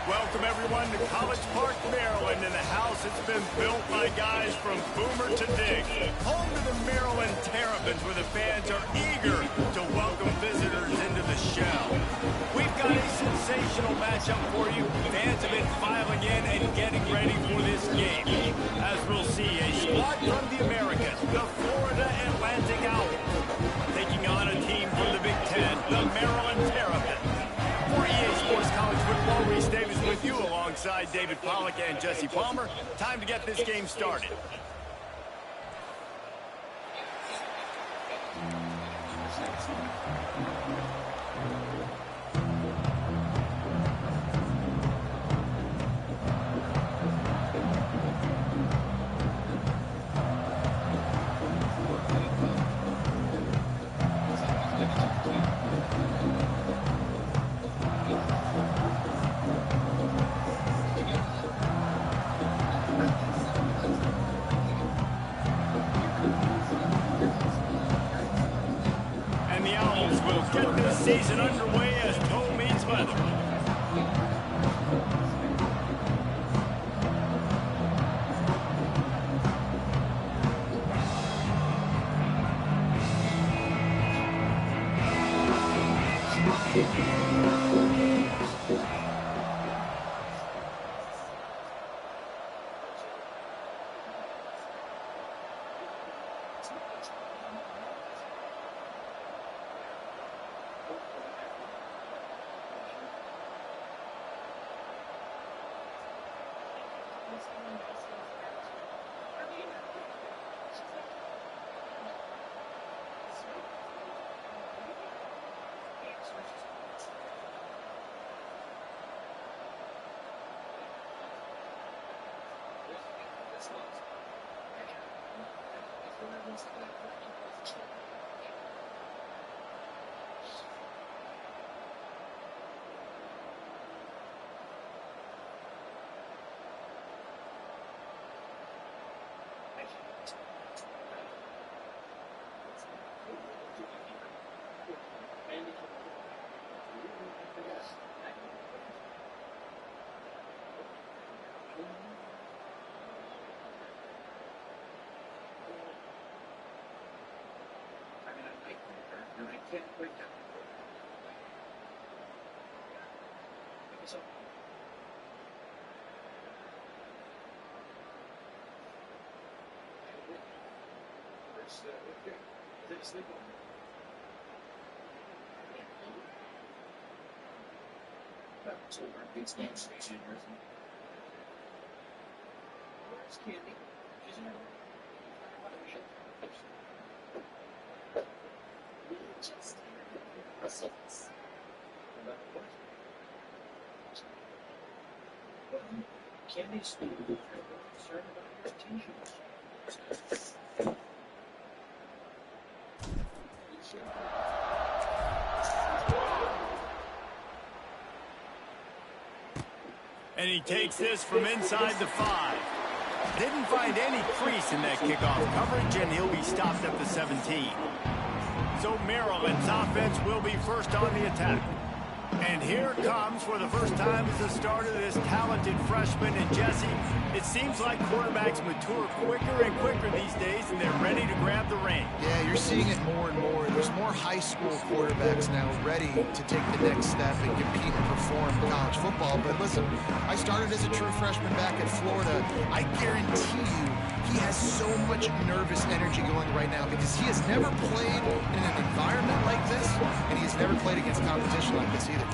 Welcome, everyone, to College Park, Maryland, in a house that's been built by guys from Boomer to Dig. Home to the Maryland Terrapins, where the fans are eager to welcome visitors into the shell. We've got a sensational matchup for you. Fans have been filing in and getting ready for this game. As we'll see, a squad from the Americas, the Florida Atlantic Owls, taking on a team from the Big Ten, the Maryland Terrapins. For EA Sports College Football, Reese Davis with you alongside David Pollack and Jesse Palmer. Time to get this game started. Get this season underway as toe meets leather. I can't break down. So. Sleep on. So our big stand station. Where's Candy? She's in her room. Just six. Candy's concerned about his t-shirts. And he takes this from inside the 5. Didn't find any crease in that kickoff coverage, and he'll be stopped at the 17. So Maryland's offense will be first on the attack. And here comes, for the first time as the starter, this talented freshman. And Jesse, it seems like quarterbacks mature quicker and quicker these days, and they're ready to grab the reins. Yeah, you're seeing it more and more. There's more high school quarterbacks now ready to take the next step and compete and perform in college football. But listen, I started as a true freshman back at Florida. I guarantee you, he has so much nervous energy going right now because he has never played in an environment like this, and he has never played against competition like this either.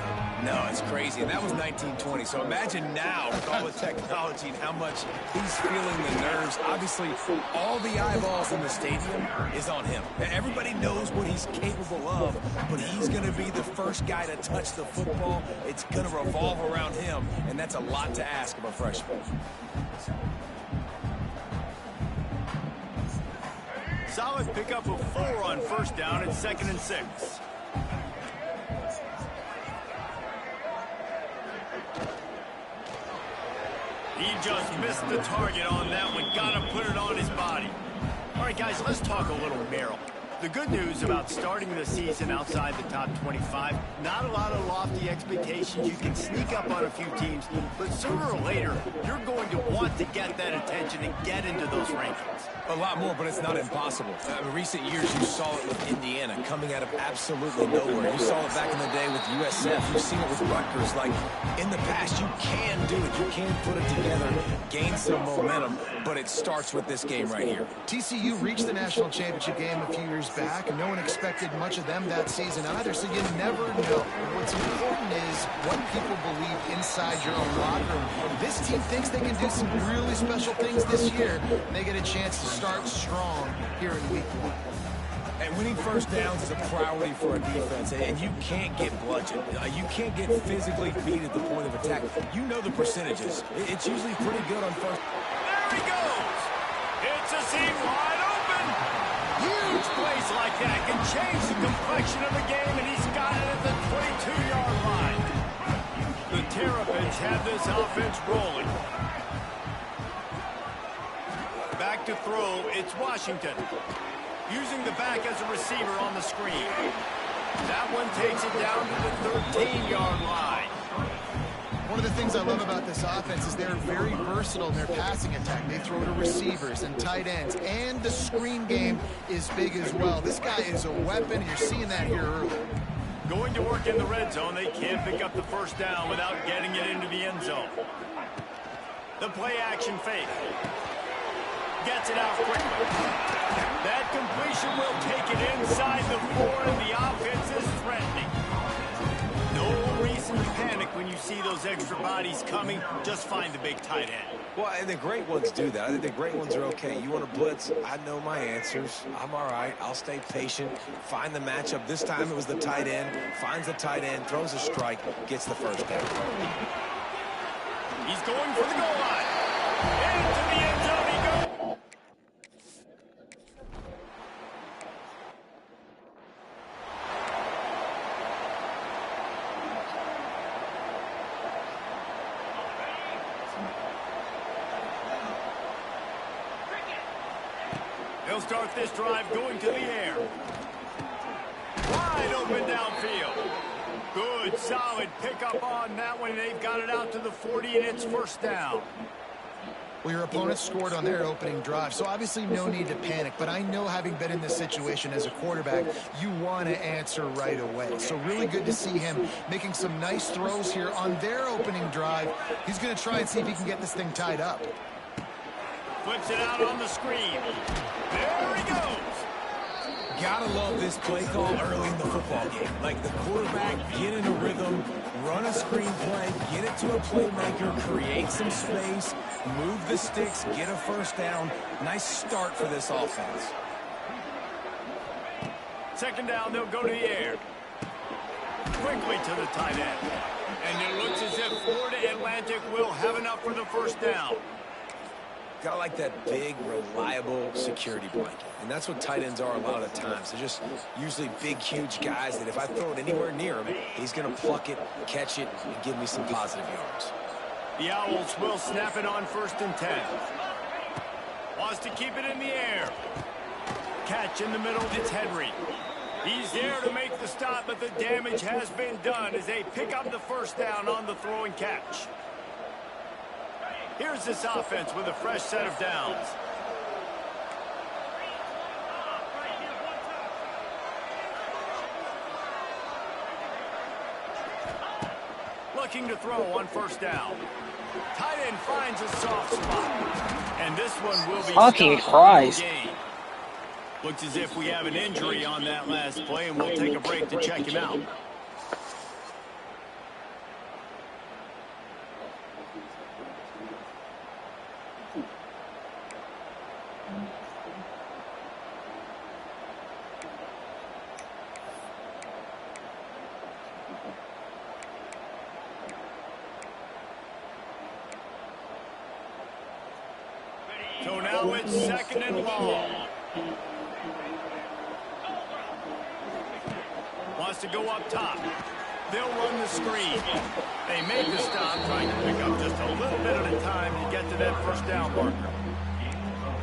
No, it's crazy. And that was 1920. So imagine now with all the technology and how much he's feeling the nerves. Obviously, all the eyeballs in the stadium is on him. Everybody knows what he's capable of, but he's going to be the first guy to touch the football. It's going to revolve around him, and that's a lot to ask of a freshman. Solid pickup of 4 on first down and 2nd and 6. He just missed the target on that one. Got to put it on his body. All right, guys, let's talk a little Merrill. The good news about starting the season outside the top 25, not a lot of lofty expectations. You can sneak up on a few teams, but sooner or later, you're going to want to get that attention and get into those rankings. A lot more, but it's not impossible. In recent years, you saw it with Indiana coming out of absolutely nowhere. You saw it back in the day with USF. You've seen it with Rutgers. Like, in the past, you can do it. You can put it together, gain some momentum, but it starts with this game right here. TCU reached the national championship game a few years back, and no one expected much of them that season either, so you never know. What's important is what people believe inside your own locker room. This team thinks they can do some really special things this year, and they get a chance to start strong here in week 1. And winning first downs is a priority for a defense, and you can't get bludgeoned. You can't get physically beat at the point of attack. You know the percentages. It's usually pretty good on first. There he goes. It's a seam wide open. Huge plays like that can change the complexion of the game, and he's got it at the 22-yard line. The Terrapins have this offense rolling. Back to throw, it's Washington. Using the back as a receiver on the screen. That one takes it down to the 13-yard line. One of the things I love about this offense is they're very versatile in their passing attack. They throw to receivers and tight ends, and the screen game is big as well. This guy is a weapon, and you're seeing that here early. Going to work in the red zone, they can't pick up the first down without getting it into the end zone. The play action fake. Gets it out quickly. That completion will take it inside the 4, and the offense is threatening. No reason to panic when you see those extra bodies coming. Just find the big tight end. Well, and the great ones do that. I think the great ones are okay. You want to blitz? I know my answers. I'm all right. I'll stay patient. Find the matchup. This time it was the tight end. Finds the tight end, throws a strike, gets the first down. He's going for the goal line. Into the end zone he goes. They'll start this drive going to the air. Wide open downfield. Good, solid pickup on that one. They've got it out to the 40, and it's first down. Well, your opponent scored on their opening drive, so obviously no need to panic. But I know, having been in this situation as a quarterback, you want to answer right away. So really good to see him making some nice throws here on their opening drive. He's going to try and see if he can get this thing tied up. Flips it out on the screen. There he goes. Gotta love this play call early in the football game. Like, the quarterback, get in a rhythm, run a screen play, get it to a playmaker, create some space, move the sticks, get a first down. Nice start for this offense. Second down, they'll go to the air. Quick quickly to the tight end. And it looks as if Florida Atlantic will have enough for the first down. Gotta like that big, reliable security blanket. And that's what tight ends are a lot of the times. They're just usually big, huge guys that if I throw it anywhere near him, he's going to pluck it, catch it, and give me some positive yards. The Owls will snap it on 1st and 10. Wants to keep it in the air. Catch in the middle. It's Henry. He's there to make the stop, but the damage has been done as they pick up the first down on the throw and catch. Here's this offense with a fresh set of downs. Looking to throw on 1st down. Tight end finds a soft spot. And this one will be fucking Christ. Looks as if we have an injury on that last play, and we'll take a break to check him out. So now it's 2nd and long. Wants to go up top. They'll run the screen. They make the stop, trying to pick up just a little bit at a time to get to that first down marker.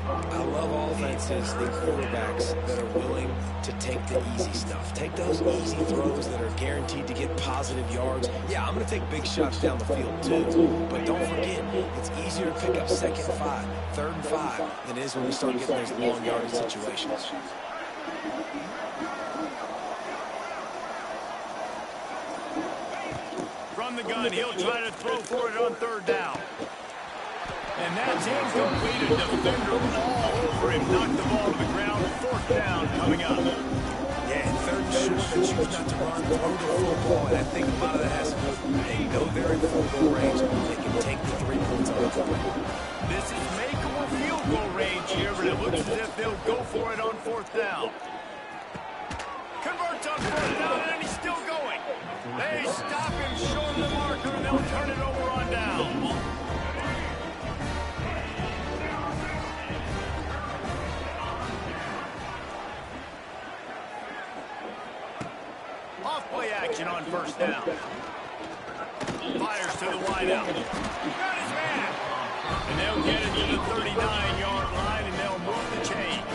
I love offenses and quarterbacks that are willing to take the easy stuff. Take those easy throws that are guaranteed to get positive yards. Yeah, I'm going to take big shots down the field too. But don't forget, it's easier to pick up 2nd and 5, 3rd and 5 than it is when we start getting those long yardage situations. From the gun, he'll try to throw for it on 3rd down. And that's incomplete. A defender all over him. Knocked the ball to the ground. 4th down coming up. Yeah, and 3rd and short, they choose not to run, throw the football. And I think a lot of that has to do with they know they're in field goal range. They can take the 3 points on the play. This is makeable field goal range here, but it looks as if they'll go for it on 4th down. Converts on 4th down, and he's still going. They stop him short of the marker, and they'll turn it over on down. Off-play action on 1st down. Fires to the wideout. Got his man. And they'll get it to the 39-yard line, and they'll move the chains.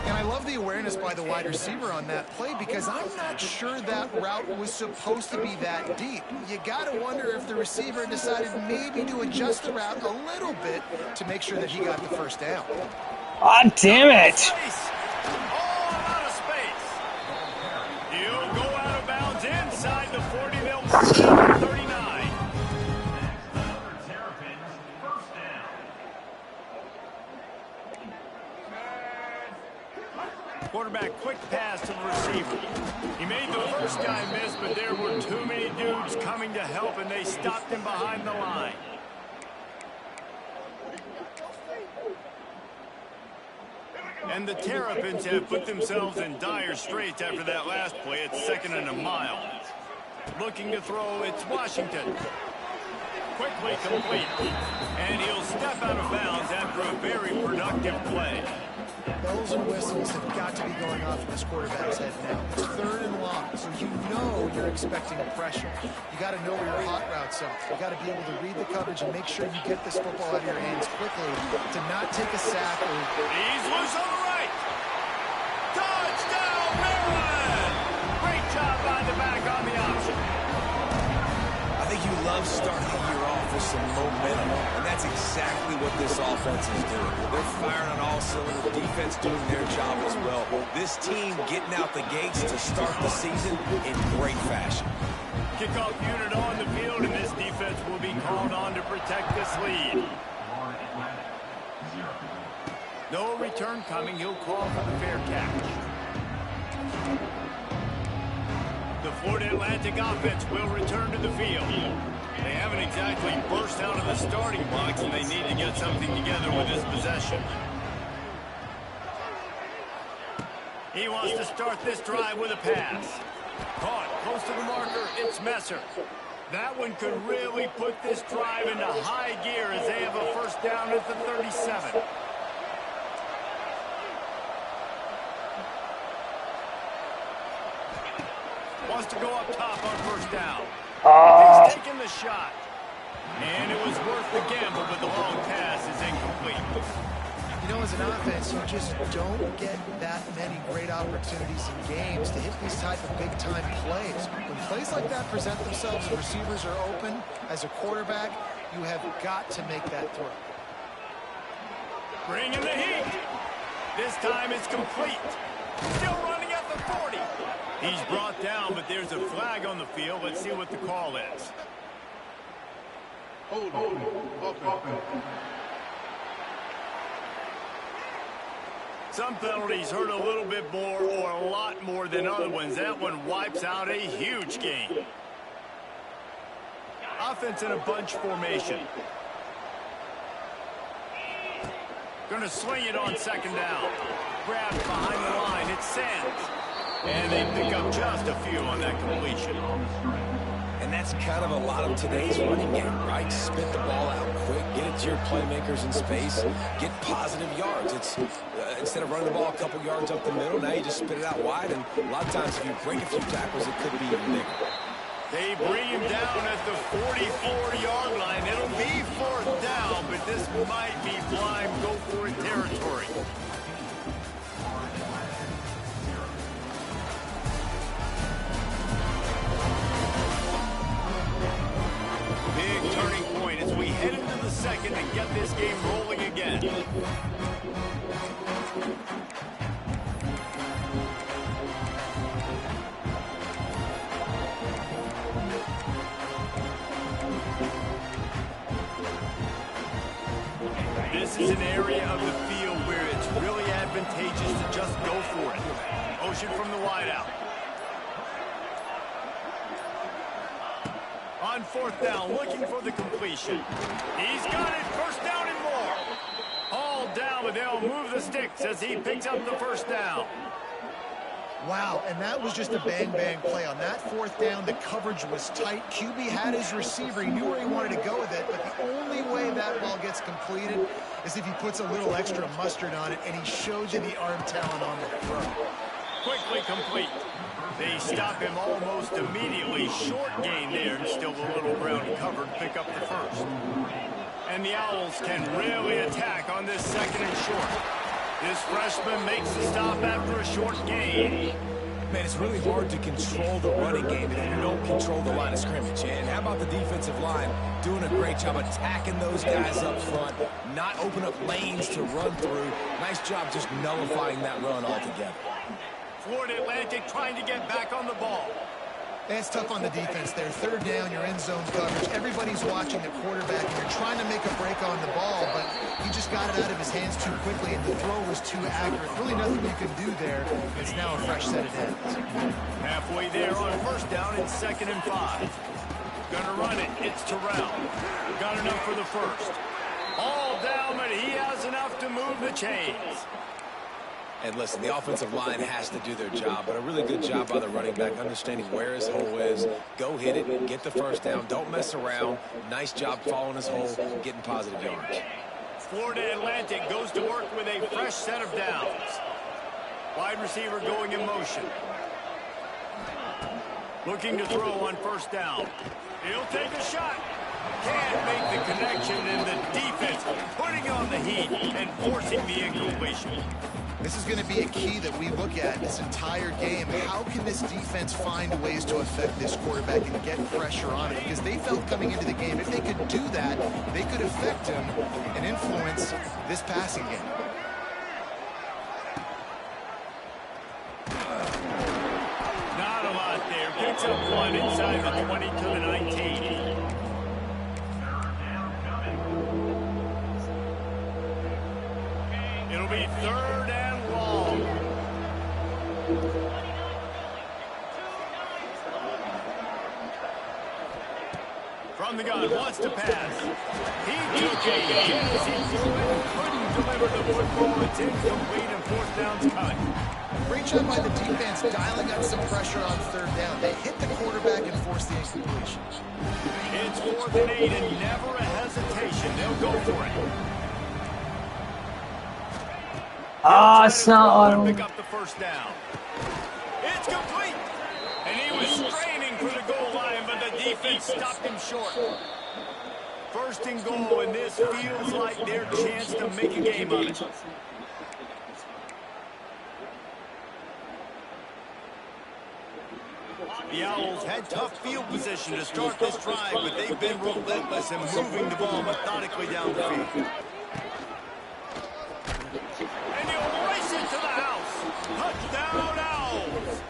And I love the awareness by the wide receiver on that play because I'm not sure that route was supposed to be that deep. You got to wonder if the receiver decided maybe to adjust the route a little bit to make sure that he got the first down. Ah, damn it! Space. All out of space. He'll go out of bounds inside the 40. They'll put it down to 39. Quarterback quick pass to the receiver. He made the first guy miss, but there were too many dudes coming to help, and they stopped him behind the line. And the Terrapins have put themselves in dire straits after that last play. It's 2nd and a mile. Looking to throw, it's Washington. Quickly complete. And he'll step out of bounds after a very productive play. Bells and whistles have got to be going off in this quarterback's head now. It's 3rd and long, so you know you're expecting a pressure. You got to know where your hot routes are. You got to be able to read the coverage and make sure you get this football out of your hands quickly to not take a sack. He's loose on the right. Touchdown, Maryland! Great job by the back on the option. I think you love starting the year off with some momentum, and that's exactly what this offense is doing. They're firing on all cylinders, defense doing their job as well. This team getting out the gates to start the season in great fashion. Kickoff unit on the field, and this defense will be called on to protect this lead. No return coming. He'll call for the fair catch. The Florida Atlantic offense will return to the field. They haven't exactly burst out of the starting blocks, and they need to get something together with this possession. He wants to start this drive with a pass. Caught close to the marker. It's Messer. That one could really put this drive into high gear as they have a first down at the 37. Wants to go up top on first down. He's taking the shot. And it was worth the gamble, but the long pass is incomplete. You know, as an offense, you just don't get that many great opportunities in games to hit these type of big-time plays. When plays like that present themselves and receivers are open, as a quarterback, you have got to make that throw. Bringing the heat. This time it's complete. Still running at the 40. He's brought down, but there's a flag on the field. Let's see what the call is. Hold on. Open. Some penalties hurt a little bit more or a lot more than other ones. That one wipes out a huge game. Offense in a bunch formation. Going to sling it on second down. Grabbed behind the line. It's Sands. And they pick up just a few on that completion. And that's kind of a lot of today's running game, right? Spit the ball out quick, get it to your playmakers in space, get positive yards. It's instead of running the ball a couple yards up the middle, now you just spit it out wide. And a lot of times if you break a few tackles, it could be even bigger. They bring him down at the 44-yard line. It'll be fourth down, but this might be blind go-for-it territory. Big turning point as we head into the second and get this game rolling again. This is an area of the field where it's really advantageous to just go for it. Motion from the wideout. On fourth down, looking for the completion. He's got it, first down and more. All down, but they'll move the sticks as he picks up the first down. Wow, and that was just a bang-bang play. On that fourth down, the coverage was tight. QB had his receiver. He knew where he wanted to go with it, but the only way that ball gets completed is if he puts a little extra mustard on it, and he showed you the arm talent on the throw. Quickly complete. They stop him almost immediately. Short gain there, and still a little ground covered. Pick up the first. And the Owls can really attack on this second and short. This freshman makes the stop after a short gain. Man, it's really hard to control the running game if you don't control the line of scrimmage. And how about the defensive line doing a great job attacking those guys up front, not open up lanes to run through. Nice job just nullifying that run altogether. Florida Atlantic trying to get back on the ball. That's tough on the defense there. Third down, you're in zone coverage. Everybody's watching the quarterback, and you're trying to make a break on the ball, but he just got it out of his hands too quickly, and the throw was too accurate. Really nothing you can do there. It's now a fresh set of downs. Halfway there on first down and 2nd and 5. Gonna run it. It's Terrell. Got enough for the first. All down, but he has enough to move the chains. And listen, the offensive line has to do their job, but a really good job by the running back, understanding where his hole is. Go hit it, get the first down, don't mess around. Nice job following his hole, getting positive yards. Florida Atlantic goes to work with a fresh set of downs. Wide receiver going in motion. Looking to throw on first down. He'll take a shot. Can't make the connection, and the defense putting on the heat and forcing the incompletion. This is going to be a key that we look at this entire game. How can this defense find ways to affect this quarterback and get pressure on it? Because they felt coming into the game, if they could do that, they could affect him and influence this passing game. Not a lot there. Picks up one inside the 20 to the 19. It'll be 3rd and long. From the gun, wants to pass. He took a hit as he threw it and couldn't deliver the football. It's incomplete and 4th down's cut. Great job by the defense dialing up some pressure on third down. They hit the quarterback and force the incompletion. It's 4th and 8 and never a hesitation. They'll go for it. It's not. Pick up the first down. It's complete. And he was straining for the goal line, but the defense stopped him short. 1st and goal, and this feels like their chance to make a game of it. The Owls had tough field position to start this drive, but they've been relentless in moving the ball methodically down the field. And he'll race it to the house. Touchdown, Owls.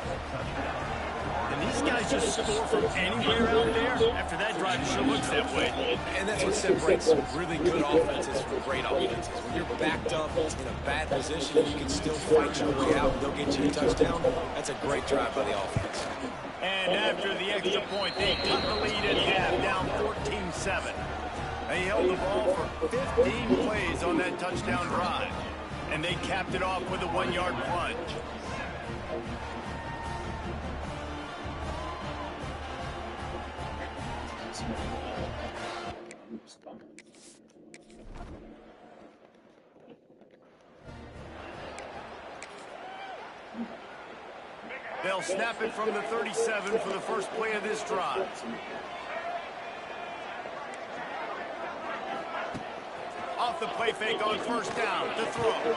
And these guys just score from anywhere out there. After that drive, it sure looks that way. And that's what separates really good offenses from great offenses. When you're backed up in a bad position and you can still fight your way out and they'll get you a touchdown, that's a great drive by the offense. And after the extra point, they cut the lead in half, down 14-7. They held the ball for 15 plays on that touchdown drive. And they capped it off with a 1-yard plunge. They'll snap it from the 37 for the first play of this drive. Off the play fake on 1st down to throw.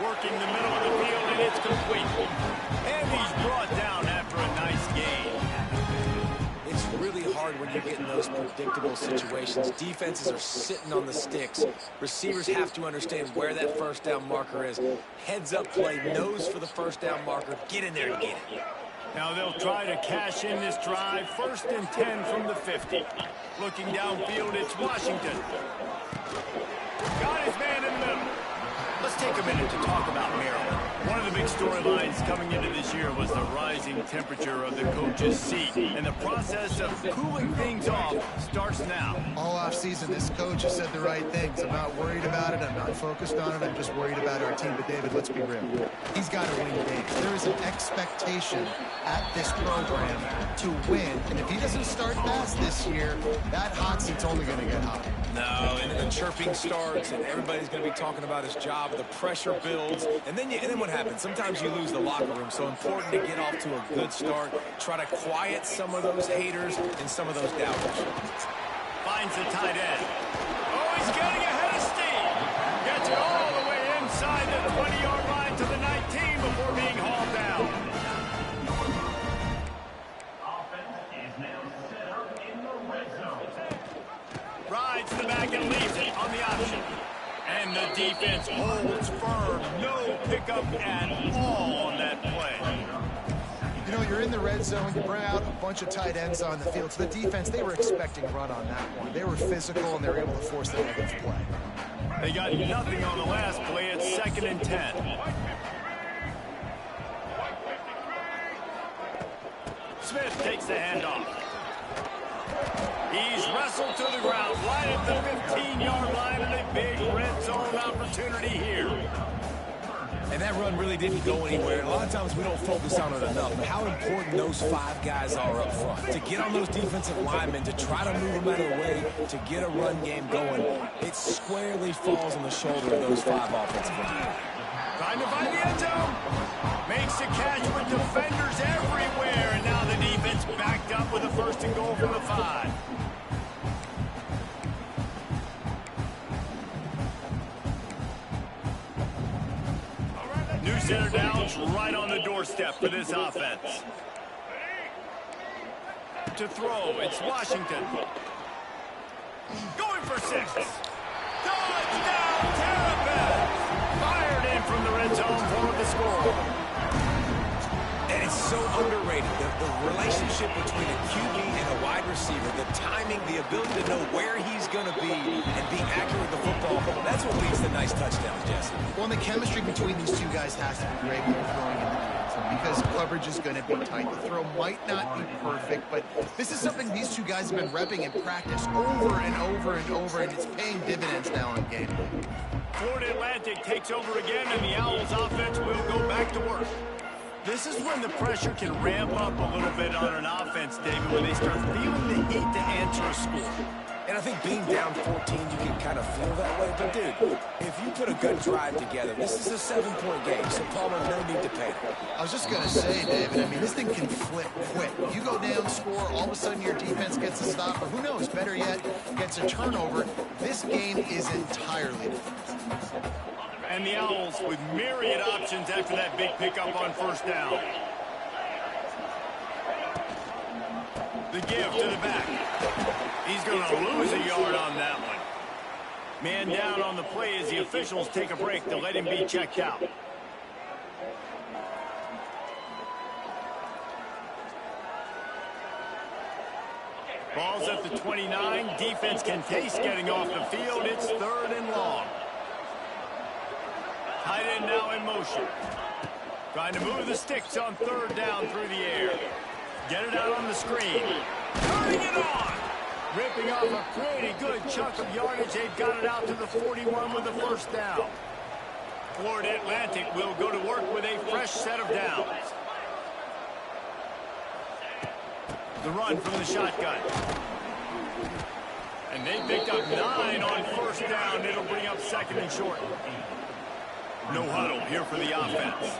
Working the middle of the field, and it's complete. And he's brought down after a nice gain. It's really hard when you're getting those predictable situations. Defenses are sitting on the sticks. Receivers have to understand where that 1st down marker is. Heads up play, nose for the 1st down marker. Get in there and get it. Now they'll try to cash in this drive. 1st and 10 from the 50. Looking downfield, it's Washington. Got his man in the middle. Let's take a minute to talk about Maryland. One of the big storylines coming into this year was the rising temperature of the coach's seat. And the process of cooling things off starts now. All offseason, this coach has said the right things. I'm not worried about it. I'm not focused on it. I'm just worried about our team. But, David, let's be real. He's got to win games. There is an expectation at this program to win. And if he doesn't start fast this year, that hot seat's only going to get hotter. No, and the chirping starts, and everybody's going to be talking about his job. The pressure builds, and then what happens? Sometimes you lose the locker room. So important to get off to a good start. Try to quiet some of those haters and some of those doubters. Finds the tight end. Oh, he's getting ahead of steam. Gets it all the way inside the 20-yard line to the 19 before being hauled down. Offense is now set up in the red zone. Rides to the back and leaves it on the option. And the defense holds firm. No pickup at all on that play. You know, you're in the red zone. You bring out a bunch of tight ends on the field. So the defense, they were expecting run on that one. They were physical, and they were able to force the negative play. They got nothing on the last play. It's 2nd and 10. Smith takes the handoff. He's wrestled to the ground right at the 15-yard line, and a big red zone opportunity here. And that run really didn't go anywhere. A lot of times we don't focus on it enough. But how important those 5 guys are up front. To get on those defensive linemen, to try to move them out of the way, to get a run game going, it squarely falls on the shoulder of those 5 offensive linemen. Trying to find the end zone. Makes the catch with defenders everywhere. And now the defense backed up with a 1st and goal from the 5. New center downs right on the doorstep for this offense. To throw, it's Washington. Going for 6. Touchdown, Terrapins! Fired in from the red zone for the score. And it's so underrated. The relationship between a QB and a wide receiver, the timing, the ability to know where he's going to be and be accurate with the football, that's what leads to nice touchdowns, Jesse. Well, and the chemistry between these two guys has to be great when they're throwing in the field. Because coverage is going to be tight. The throw might not be perfect, but this is something these two guys have been repping in practice over and over and over, and it's paying dividends now on game day. Florida Atlantic takes over again, and the Owls offense will go back to work. This is when the pressure can ramp up a little bit on an offense, David, when they start feeling the heat to answer a score. And I think being down 14, you can kind of feel that way. But, dude, if you put a good drive together, this is a 7-point game, so Palmer, no need to panic. I was just going to say, David, I mean, this thing can flip quick. You go down, score, all of a sudden your defense gets a stop, or who knows, better yet, gets a turnover. This game is entirely different. And the Owls with myriad options after that big pickup on first down. The give to the back. He's going to lose a yard on that one. Man down on the play as the officials take a break to let him be checked out. Ball's at the 29. Defense can taste getting off the field. It's 3rd and long. Tight end now in motion. Trying to move the sticks on 3rd down through the air. Get it out on the screen. Turning it on. Ripping off a pretty good chunk of yardage. They've got it out to the 41 with the first down. Florida Atlantic will go to work with a fresh set of downs. The run from the shotgun. And they picked up 9 on first down. It'll bring up 2nd and short. No huddle here for the offense.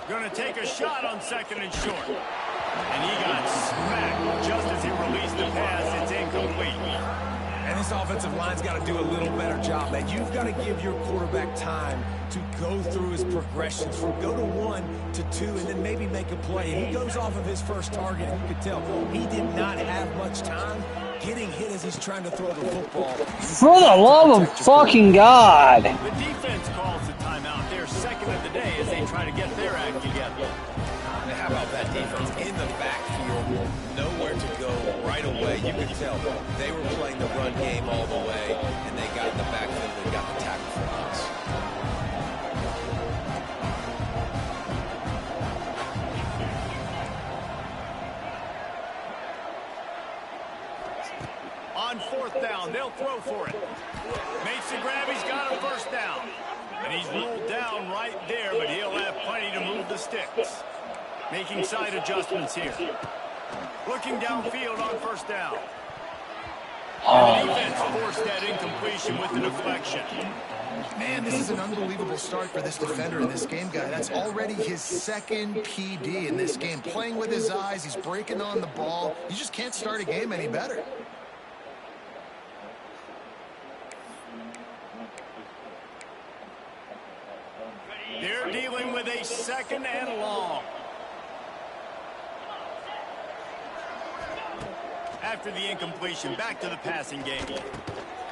Going to take a shot on 2nd and short. And he got smacked just as he released the pass. It's incomplete. And this offensive line's got to do a little better job, man. You've got to give your quarterback time to go through his progressions from go to 1 to 2 and then maybe make a play. And he goes off of his first target, and you could tell he did not have much time getting hit as he's trying to throw the football. For the love of fucking God. The defense calls the timeout. They're 2nd of the day as they try to get their act together. And how about that defense in the backfield? Nowhere to go right away. You could tell they were playing the run game all the way, and they got in the backfield and got the tackle for us. On 4th down, they'll throw for it. Makes the grab, he's got a first down. And he's rolled down right there, but he'll have plenty to move the sticks. Making side adjustments here. Looking downfield on first down. And the defense forced that incompletion with the deflection. Man, this is an unbelievable start for this defender in this game, guy. That's already his 2nd PD in this game. Playing with his eyes, he's breaking on the ball. You just can't start a game any better. They're dealing with a 2nd and long. After the incompletion, back to the passing game.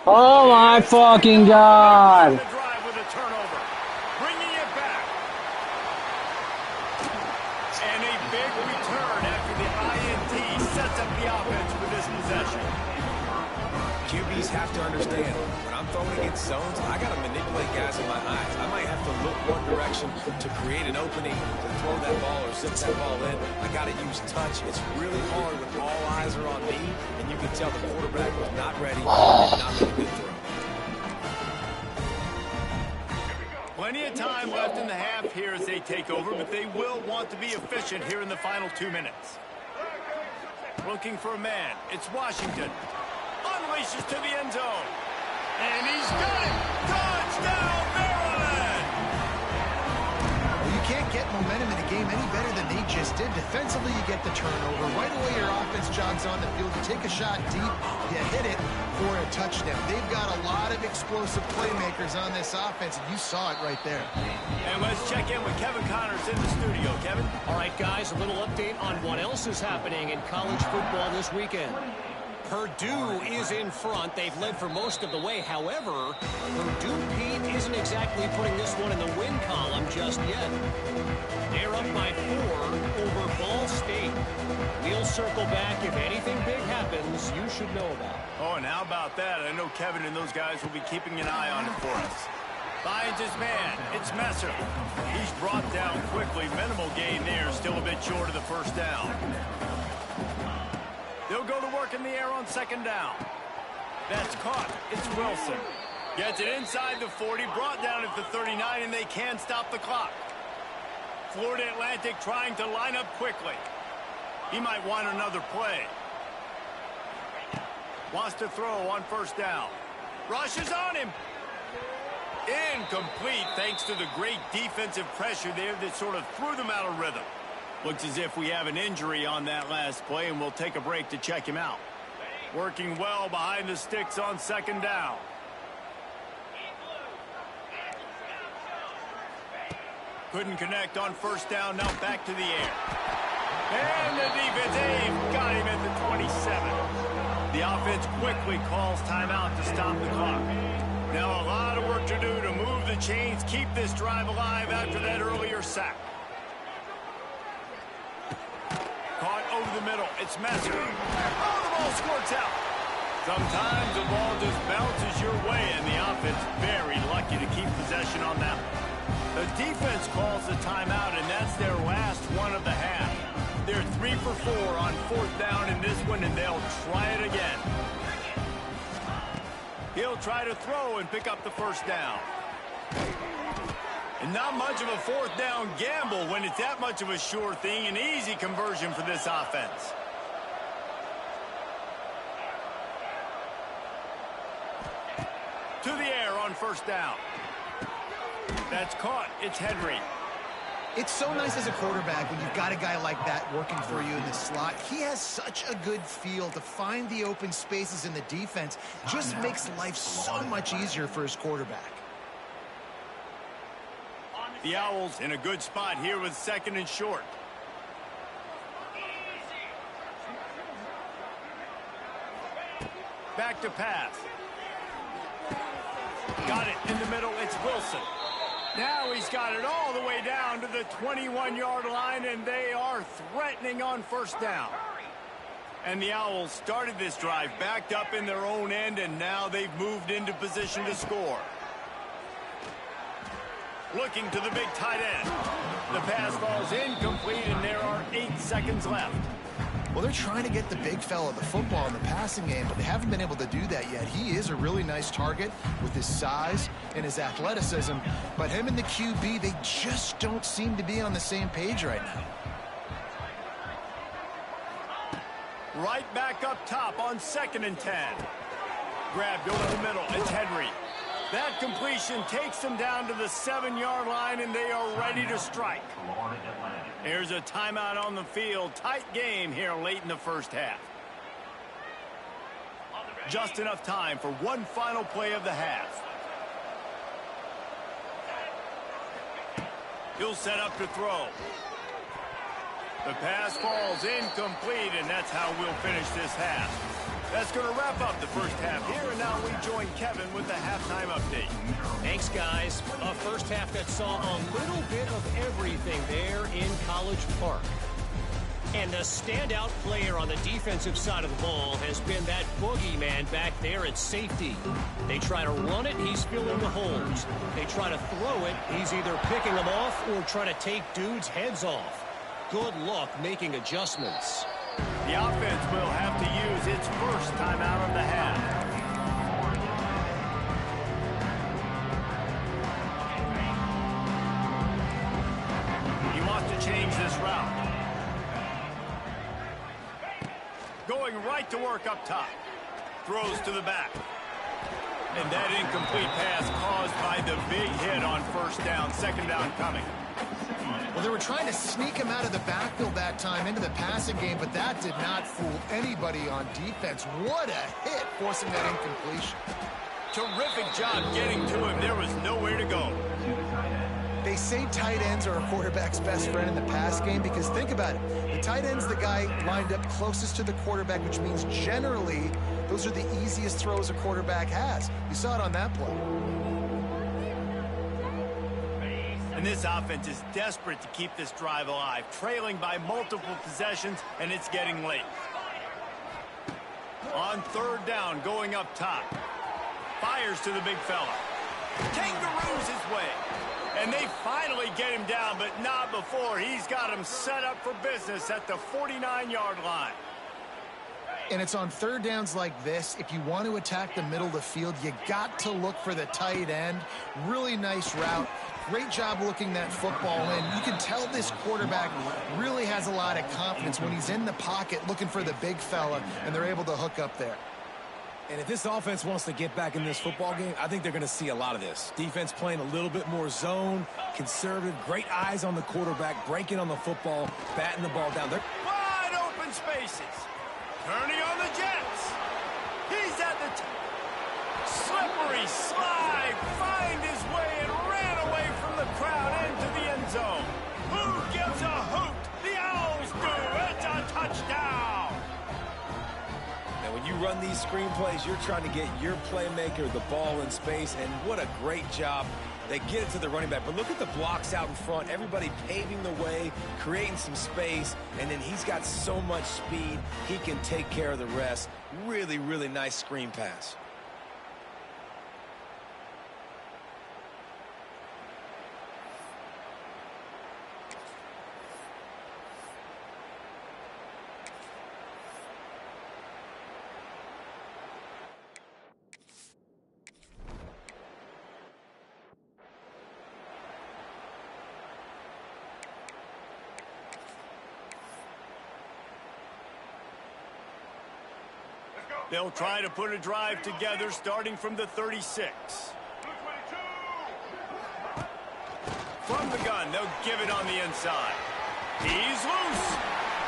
Oh my fucking God. The drive with a turnover. Bringing it back. And a big return after the INT sets up the offense for this possession. QBs have to understand, when I'm throwing against zones, I got to manipulate guys in my eyes. I might have to look one direction to create an opening to throw that ball or zip that ball in. I got to use touch. It's really hard when all eyes are on me, and you can tell the quarterback was not ready and did not make a good throw. Plenty of time left in the half here as they take over, but they will want to be efficient here in the final 2 minutes. Looking for a man. It's Washington. Unleashes to the end zone. And he's got it. Touchdown, Maryland! Well, you can't get momentum in a game any better than they just did. Defensively, you get the turnover. Right away, your offense jogs on the field. You take a shot deep, you hit it for a touchdown. They've got a lot of explosive playmakers on this offense, and you saw it right there. And let's check in with Kevin Connors in the studio. Kevin? All right, guys, a little update on what else is happening in college football this weekend. Purdue is in front. They've led for most of the way. However, Purdue, Pete, isn't exactly putting this one in the win column just yet. They're up by 4 over Ball State. We'll circle back. If anything big happens, you should know about it. Oh, and how about that? I know Kevin and those guys will be keeping an eye on it for us. Finds his man. It's Messer. He's brought down quickly. Minimal gain there. Still a bit short of the first down. They'll go to work in the air on 2nd down. That's caught. It's Wilson. Gets it inside the 40, brought down at the 39, and they can't stop the clock. Florida Atlantic trying to line up quickly. He might want another play. Wants to throw on first down. Rushes on him. Incomplete thanks to the great defensive pressure there that sort of threw them out of rhythm. Looks as if we have an injury on that last play, and we'll take a break to check him out. Working well behind the sticks on second down. Couldn't connect on first down, now back to the air. And the defense, got him at the 27. The offense quickly calls timeout to stop the clock. Now a lot of work to do to move the chains, keep this drive alive after that earlier sack. Caught over the middle, it's Messer. Oh, the ball squirts out. Sometimes the ball just bounces your way, and the offense very lucky to keep possession on that one. The defense calls the timeout, and that's their last one of the half. They're 3 for 4 on fourth down in this one, and they'll try it again. He'll try to throw and pick up the first down. And not much of a fourth down gamble when it's that much of a sure thing. An easy conversion for this offense. To the air on first down. That's caught. It's Henry. It's so nice as a quarterback when you've got a guy like that working for you in the slot. He has such a good feel to find the open spaces in the defense. Just makes life so much easier for his quarterback. The Owls in a good spot here with second and short. Back to pass. Got it in the middle. It's Wilson. Now he's got it all the way down to the 21-yard line, and they are threatening on first down. And the Owls started this drive backed up in their own end, and now they've moved into position to score. Looking to the big tight end. The pass falls incomplete, and there are 8 seconds left. Well, they're trying to get the big fella the football in the passing game, but they haven't been able to do that yet. He is a really nice target with his size and his athleticism, but him and the QB, they just don't seem to be on the same page right now. Right back up top on 2nd and 10. Grabbed over the middle. It's Henry. That completion takes them down to the 7-yard line, and they are ready to strike. Here's a timeout on the field. Tight game here late in the first half. Just enough time for one final play of the half. He'll set up to throw. The pass falls incomplete, and that's how we'll finish this half. That's going to wrap up the first half here, and now we join Kevin with the halftime update. Thanks, guys. A first half that saw a little bit of everything there in College Park. And the standout player on the defensive side of the ball has been that boogeyman back there at safety. They try to run it, he's filling the holes. They try to throw it, he's either picking them off or trying to take dudes' heads off. Good luck making adjustments. The offense will have to use its first timeout of the half. He wants to change this route. Going right to work up top. Throws to the back. And that incomplete pass caused by the big hit on first down. 2nd down coming. Well, they were trying to sneak him out of the backfield that time into the passing game, but that did not fool anybody on defense. What a hit, forcing that incompletion. Terrific job getting to him. There was nowhere to go. They say tight ends are a quarterback's best friend in the pass game because think about it. The tight end's the guy lined up closest to the quarterback, which means generally those are the easiest throws a quarterback has. You saw it on that play. And this offense is desperate to keep this drive alive, trailing by multiple possessions, and it's getting late. On 3rd down, going up top. Fires to the big fella. Kangaroos his way. And they finally get him down, but not before. He's got him set up for business at the 49-yard line. And it's on third downs like this. If you want to attack the middle of the field, you got to look for the tight end. Really nice route. Great job looking that football in. You can tell this quarterback really has a lot of confidence when he's in the pocket looking for the big fella, and they're able to hook up there. And if this offense wants to get back in this football game, I think they're going to see a lot of this. Defense playing a little bit more zone, conservative, great eyes on the quarterback, breaking on the football, batting the ball down. They're Wide open spaces. Turning on the Jets. He's at the slippery slide. Find his way and ran away from the crowd into the end zone. Who gives a hoot? The Owls do. It's a touchdown. Now, when you run these screenplays, you're trying to get your playmaker the ball in space, and what a great job. They get it to the running back, but look at the blocks out in front. Everybody paving the way, creating some space, and then he's got so much speed, he can take care of the rest. Really, really nice screen pass. They'll try to put a drive together starting from the 36. From the gun, they'll give it on the inside. He's loose.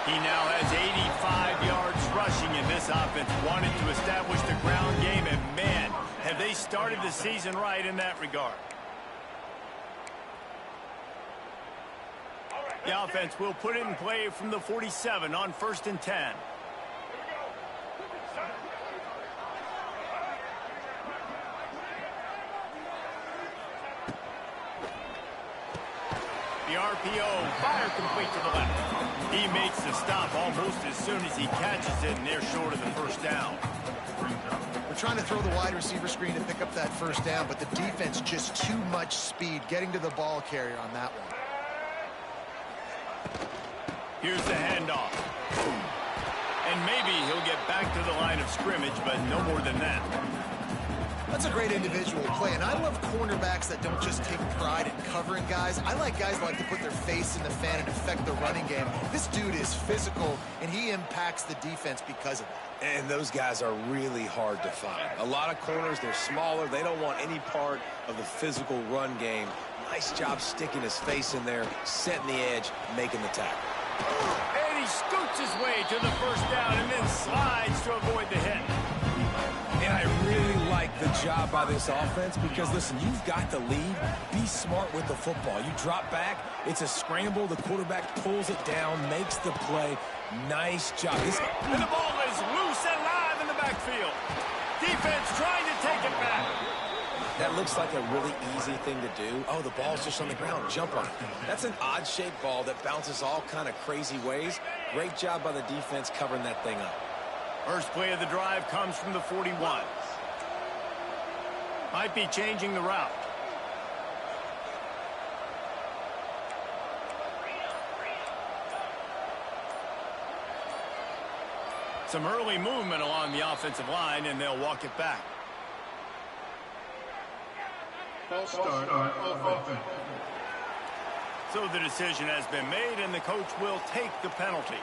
He now has 85 yards rushing in this offense, wanting to establish the ground game, and man, have they started the season right in that regard. The offense will put it in play from the 47 on 1st and 10. The RPO, fire complete to the left. He makes the stop almost as soon as he catches it, and they're short of the first down. We're trying to throw the wide receiver screen to pick up that first down, but the defense just too much speed getting to the ball carrier on that one. Here's the handoff. And maybe he'll get back to the line of scrimmage, but no more than that. That's a great individual play, and I love cornerbacks that don't just take pride in covering guys. I like guys that like to put their face in the fan and affect the running game. This dude is physical, and he impacts the defense because of that. And those guys are really hard to find. A lot of corners, they're smaller. They don't want any part of the physical run game. Nice job sticking his face in there, setting the edge, making the tackle. And he scoots his way to the first down and then slides to avoid the hit. And I really like the job by this offense because, listen, you've got the lead. Be smart with the football. You drop back, it's a scramble. The quarterback pulls it down, makes the play. Nice job. And the ball is loose and live in the backfield. Defense trying to take it back. That looks like a really easy thing to do. Oh, the ball's just on the ground. Jump on it. That's an odd-shaped ball that bounces all kind of crazy ways. Great job by the defense covering that thing up. First play of the drive comes from the 41. Might be changing the route. Some early movement along the offensive line, and they'll walk it back. False start on offense. So the decision has been made, and the coach will take the penalty.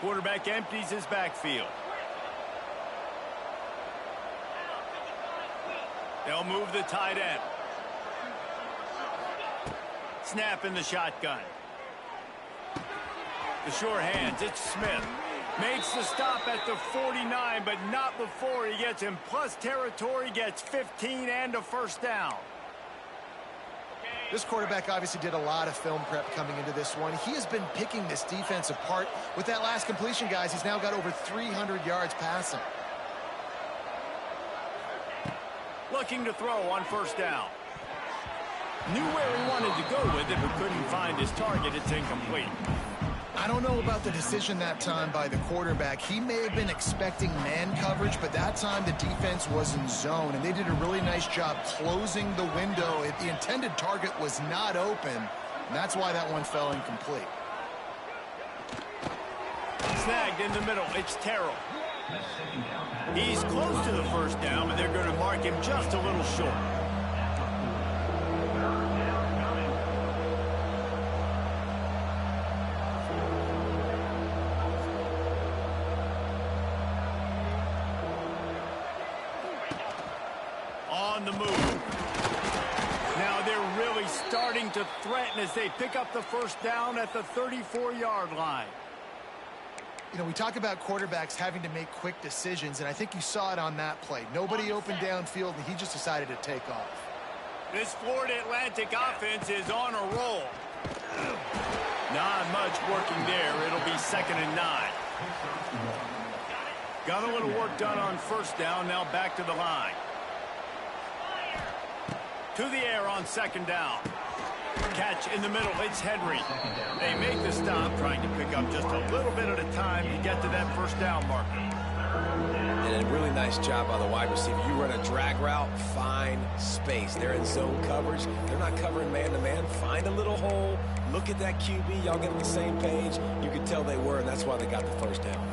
Quarterback empties his backfield. They'll move the tight end. Snap in the shotgun. The sure hands, it's Smith. Makes the stop at the 49, but not before he gets in plus territory, gets 15 and a first down. This quarterback obviously did a lot of film prep coming into this one. He has been picking this defense apart. With that last completion, guys, he's now got over 300 yards passing. Looking to throw on first down. Knew where he wanted to go with it, but couldn't find his target. It's incomplete. I don't know about the decision that time by the quarterback. He may have been expecting man coverage, but that time the defense was in zone, and they did a really nice job closing the window. The intended target was not open, and that's why that one fell incomplete. snagged in the middle. It's Terrell. He's close to the first down, but they're going to mark him just a little short. On the move. Now they're really starting to threaten as they pick up the first down at the 34-yard line. You know, we talk about quarterbacks having to make quick decisions, and I think you saw it on that play. Nobody opened downfield, and he just decided to take off. This Florida Atlantic offense is on a roll. Not much working there. It'll be 2nd and 9. Got a little work done on first down. Now back to the line. To the air on 2nd down. Catch in the middle. It's Henry. They make the stop, trying to pick up just a little bit at a time to get to that first down marker. And a really nice job by the wide receiver. You run a drag route, find space. They're in zone coverage. They're not covering man-to-man. Find a little hole. Look at that QB. Y'all get on the same page. You can tell they were, and that's why they got the first down.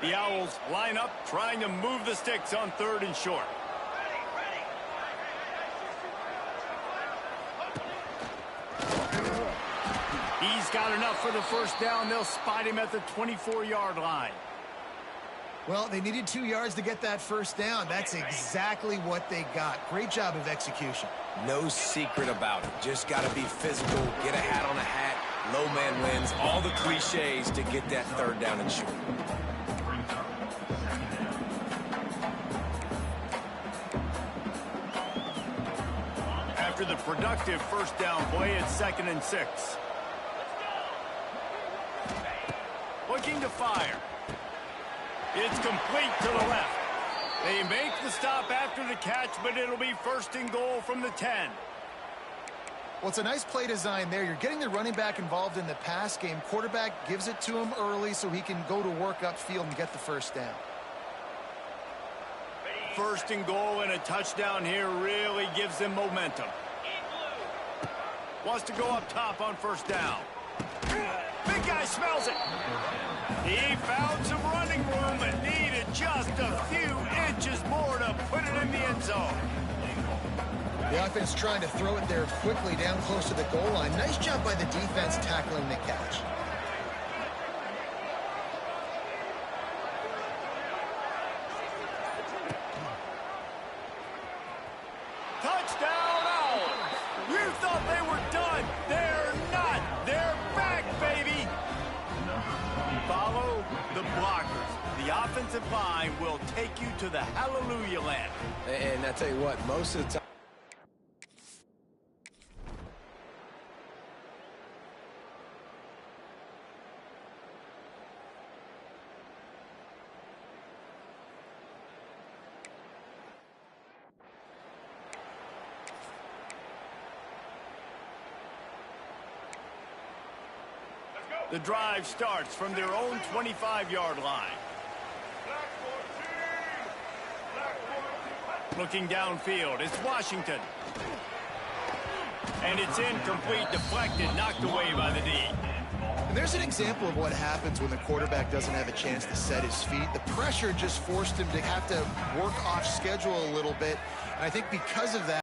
The Owls line up, trying to move the sticks on 3rd and short. He's got enough for the first down. They'll spot him at the 24-yard line. Well, they needed 2 yards to get that first down. That's exactly what they got. Great job of execution. No secret about it. Just got to be physical, get a hat on a hat, low man wins, all the cliches to get that 3rd down and short. After the productive first down play, it's 2nd and 6. Looking to fire. It's complete to the left. They make the stop after the catch, but it'll be 1st and goal from the 10. Well, it's a nice play design there. You're getting the running back involved in the pass game. Quarterback gives it to him early so he can go to work upfield and get the first down. 1st and goal and a touchdown here really gives them momentum. Wants to go up top on first down. Big guy smells it. He found some running room but needed just a few inches more to put it in the end zone. The offense trying to throw it there quickly down close to the goal line. Nice job by the defense tackling the catch. Touchdown Owls! You thought they were done. They're not. They're back, baby. Follow the blockers. The offensive line will take you to the hallelujah land. And I tell you what, most of the time, the drive starts from their own 25-yard line. Looking downfield, it's Washington. And it's incomplete, deflected, knocked away by the D. And there's an example of what happens when the quarterback doesn't have a chance to set his feet. The pressure just forced him to have to work off schedule a little bit. And I think because of that,